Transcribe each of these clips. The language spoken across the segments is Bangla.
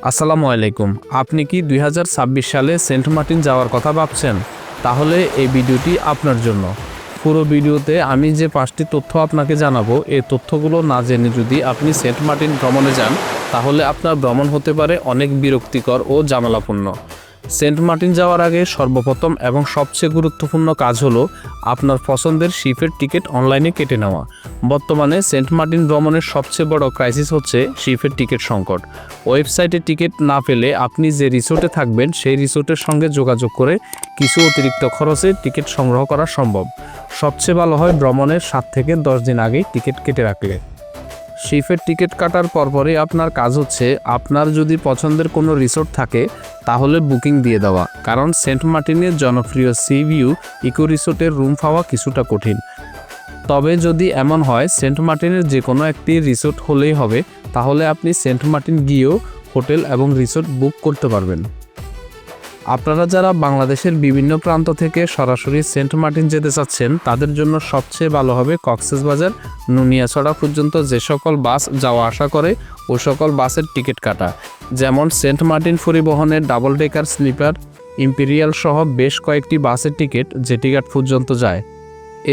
আসসালামু আলাইকুম। আপনি কি 2026 সালে সেন্ট মার্টিন যাওয়ার কথা ভাবছেন? তাহলে এই ভিডিওটি আপনার জন্য। পুরো ভিডিওতে আমি যে 5টি তথ্য আপনাকে জানাবো, এই তথ্যগুলো না জেনে যদি আপনি সেন্ট মার্টিন ভ্রমণে যান, তাহলে আপনার ভ্রমণ হতে পারে অনেক বিরক্তিকর ও ঝামেলাপূর্ণ। সেন্ট মার্টিন যাওয়ার আগে সর্বপ্রথম এবং সবচেয়ে গুরুত্বপূর্ণ কাজ হলো আপনার পছন্দের শিপের টিকিট অনলাইনে কেটে নেওয়া। বর্তমানে সেন্ট মার্টিন ভ্রমণের সবচেয়ে বড় ক্রাইসিস হচ্ছে শিপের টিকিট সংকট। ওয়েবসাইটে টিকিট না পেলে আপনি যে রিসোর্টে থাকবেন সেই রিসোর্টের সঙ্গে যোগাযোগ করে কিছু অতিরিক্ত খরচে টিকিট সংগ্রহ করা সম্ভব। সবচেয়ে ভালো হয় ভ্রমণের 7 থেকে 10 দিন আগেই টিকিট কেটে রাখলে। শিপের টিকিট কাটার পরপরই আপনার কাজ হচ্ছে, আপনার যদি পছন্দের কোনো রিসোর্ট থাকে তাহলে বুকিং দিয়ে দেওয়া, কারণ সেন্ট মার্টিনের জনপ্রিয় সি ভিউ ইকো রিসোর্টের রুম পাওয়া কিছুটা কঠিন। তবে যদি এমন হয় সেন্ট মার্টিনের যে কোনো একটি রিসোর্ট হলেই হবে, তাহলে আপনি সেন্ট মার্টিন গিয়েও হোটেল এবং রিসোর্ট বুক করতে পারবেন। আপনারা যারা বাংলাদেশের বিভিন্ন প্রান্ত থেকে সরাসরি সেন্ট মার্টিন যেতে চাচ্ছেন, তাদের জন্য সবচেয়ে ভালো হবে কক্সবাজার নুনিয়াছড়া পর্যন্ত যে সকল বাস যাওয়া আসা করে ও সকল বাসের টিকিট কাটা, যেমন সেন্ট মার্টিন পরিবহনের ডাবল ডেকার স্লিপার, ইম্পেরিয়াল সহ বেশ কয়েকটি বাসের টিকিট জেটিঘাট পর্যন্ত যায়।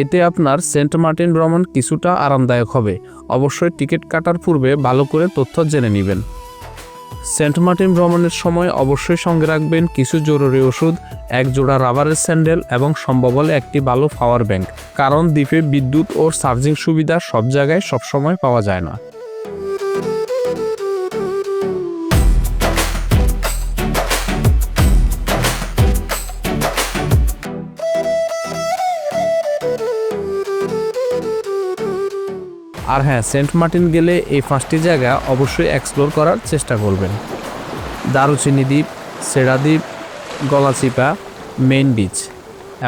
এতে আপনার সেন্ট মার্টিন ভ্রমণ কিছুটা আরামদায়ক হবে। অবশ্যই টিকিট কাটার পূর্বে ভালো করে তথ্য জেনে নেবেন। সেন্ট মার্টিন ভ্রমণের সময় অবশ্যই সঙ্গে রাখবেন কিছু জরুরি ওষুধ, এক জোড়া রাবারের স্যান্ডেল এবং সম্ভব হলে একটি ভালো পাওয়ার ব্যাংক, কারণ দ্বীপে বিদ্যুৎ ও চার্জিং সুবিধা সব জায়গায় সবসময় পাওয়া যায় না। আর হ্যাঁ, সেন্ট মার্টিন গেলে এই 5টি জায়গা অবশ্যই এক্সপ্লোর করার চেষ্টা করবেন: দারুচিনি দ্বীপ, সেরা দ্বীপ, গলাচিপা, মেইন বিচ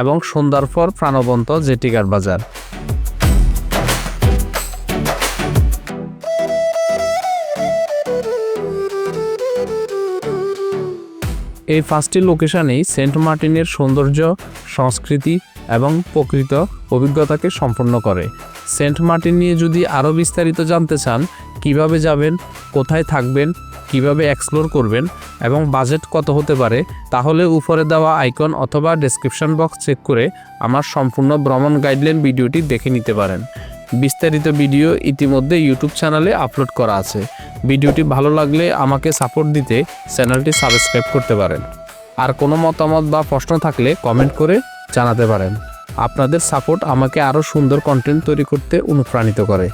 এবং সন্ধ্যার পর প্রাণবন্ত জেটিঘাট বাজার। এই 5টি লোকেশনেই সেন্ট মার্টিনের সৌন্দর্য, সংস্কৃতি এবং প্রকৃত অভিজ্ঞতাকে সম্পন্ন করে। সেন্ট মার্টিন নিয়ে যদি আরও বিস্তারিত জানতে চান, কিভাবে যাবেন, কোথায় থাকবেন, কিভাবে এক্সপ্লোর করবেন এবং বাজেট কত হতে পারে, তাহলে উপরে দেওয়া আইকন অথবা ডেসক্রিপশন বক্স চেক করে আমার সম্পূর্ণ ভ্রমণ গাইডলাইন ভিডিওটি দেখে নিতে পারেন। বিস্তারিত ভিডিও ইতিমধ্যে ইউটিউব চ্যানেলে আপলোড করা আছে। ভিডিওটি ভালো লাগলে আমাকে সাপোর্ট দিতে চ্যানেলটি সাবস্ক্রাইব করতে পারেন। আর কোনো মতামত বা প্রশ্ন থাকলে কমেন্ট করে জানাতে পারেন। আপনাদের সাপোর্ট আমাকে আরও সুন্দর কন্টেন্ট তৈরি করতে অনুপ্রাণিত করে।